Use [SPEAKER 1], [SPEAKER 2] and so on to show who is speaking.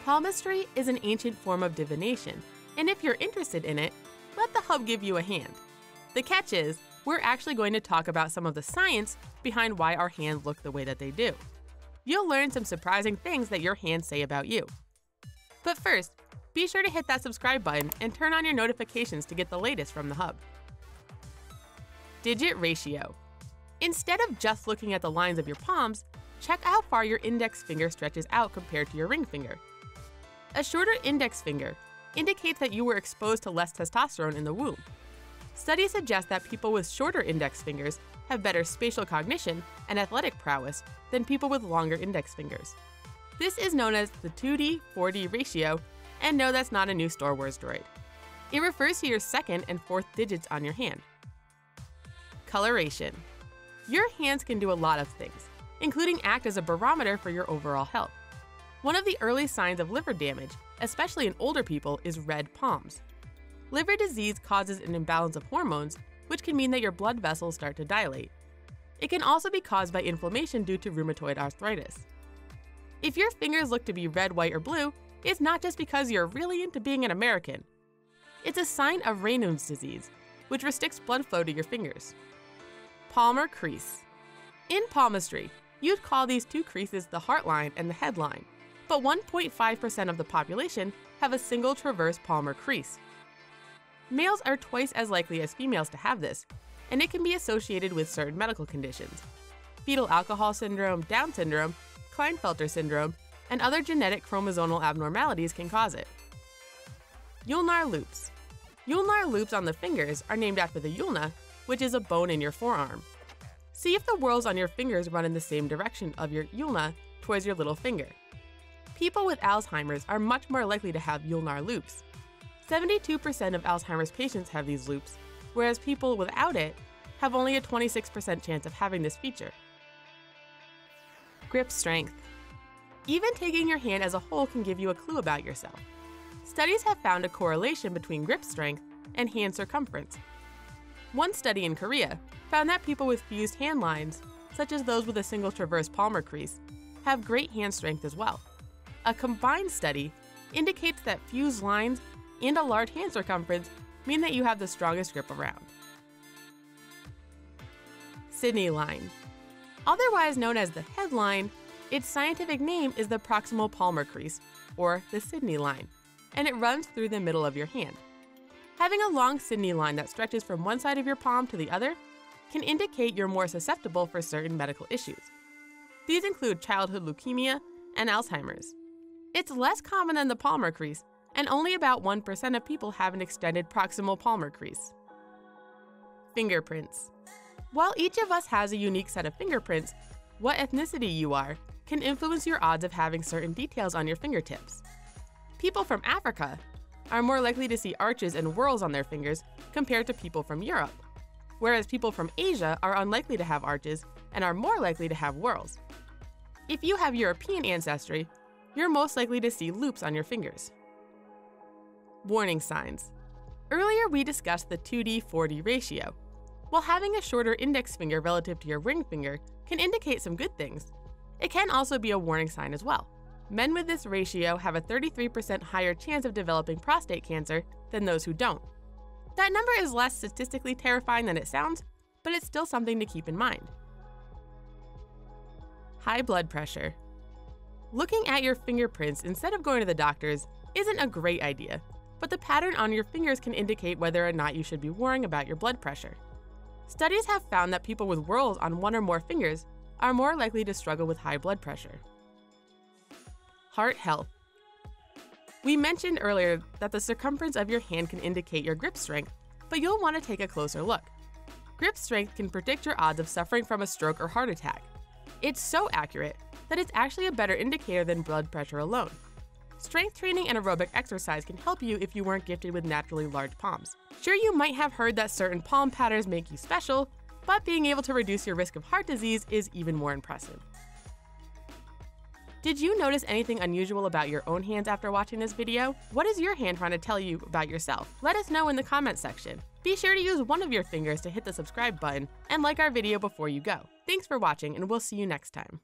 [SPEAKER 1] Palmistry is an ancient form of divination, and if you're interested in it, let the hub give you a hand. The catch is, we're actually going to talk about some of the science behind why our hands look the way that they do. You'll learn some surprising things that your hands say about you. But first, be sure to hit that subscribe button and turn on your notifications to get the latest from the hub. Digit ratio. Instead of just looking at the lines of your palms, check how far your index finger stretches out compared to your ring finger. A shorter index finger indicates that you were exposed to less testosterone in the womb. Studies suggest that people with shorter index fingers have better spatial cognition and athletic prowess than people with longer index fingers. This is known as the 2D/4D ratio, and no, that's not a new Star Wars droid. It refers to your second and fourth digits on your hand. Coloration. Your hands can do a lot of things, including act as a barometer for your overall health. One of the early signs of liver damage, especially in older people, is red palms. Liver disease causes an imbalance of hormones, which can mean that your blood vessels start to dilate. It can also be caused by inflammation due to rheumatoid arthritis. If your fingers look to be red, white, or blue, it's not just because you're really into being an American. It's a sign of Raynaud's disease, which restricts blood flow to your fingers. Palmar crease. In palmistry, you'd call these two creases the heart line and the head line, but 1.5% of the population have a single transverse palmar crease. Males are twice as likely as females to have this, and it can be associated with certain medical conditions. Fetal alcohol syndrome, Down syndrome, Klinefelter syndrome, and other genetic chromosomal abnormalities can cause it. Ulnar loops. Ulnar loops on the fingers are named after the ulna, which is a bone in your forearm. See if the whorls on your fingers run in the same direction of your ulna towards your little finger. People with Alzheimer's are much more likely to have ulnar loops. 72% of Alzheimer's patients have these loops, whereas people without it have only a 26% chance of having this feature. Grip strength. Even taking your hand as a whole can give you a clue about yourself. Studies have found a correlation between grip strength and hand circumference. One study in Korea found that people with fused hand lines, such as those with a single transverse palmar crease, have great hand strength as well. A combined study indicates that fused lines and a large hand circumference mean that you have the strongest grip around. Sydney line. Otherwise known as the head line, its scientific name is the proximal palmar crease, or the Sydney line, and it runs through the middle of your hand. Having a long Sydney line that stretches from one side of your palm to the other can indicate you're more susceptible for certain medical issues. These include childhood leukemia and Alzheimer's. It's less common than the palmar crease, and only about 1% of people have an extended proximal palmar crease. Fingerprints. While each of us has a unique set of fingerprints, what ethnicity you are can influence your odds of having certain details on your fingertips. People from Africa are more likely to see arches and whorls on their fingers compared to people from Europe, whereas people from Asia are unlikely to have arches and are more likely to have whorls. If you have European ancestry, you're most likely to see loops on your fingers. Warning signs. Earlier we discussed the 2D/4D ratio. While having a shorter index finger relative to your ring finger can indicate some good things, it can also be a warning sign as well. Men with this ratio have a 33% higher chance of developing prostate cancer than those who don't. That number is less statistically terrifying than it sounds, but it's still something to keep in mind. High blood pressure. Looking at your fingerprints instead of going to the doctor's isn't a great idea, but the pattern on your fingers can indicate whether or not you should be worrying about your blood pressure. Studies have found that people with whorls on one or more fingers are more likely to struggle with high blood pressure. Heart health. We mentioned earlier that the circumference of your hand can indicate your grip strength, but you'll want to take a closer look. Grip strength can predict your odds of suffering from a stroke or heart attack. It's so accurate that it's actually a better indicator than blood pressure alone. Strength training and aerobic exercise can help you if you weren't gifted with naturally large palms. Sure, you might have heard that certain palm patterns make you special, but being able to reduce your risk of heart disease is even more impressive. Did you notice anything unusual about your own hands after watching this video? What is your hand trying to tell you about yourself? Let us know in the comments section. Be sure to use one of your fingers to hit the subscribe button and like our video before you go. Thanks for watching, and we'll see you next time.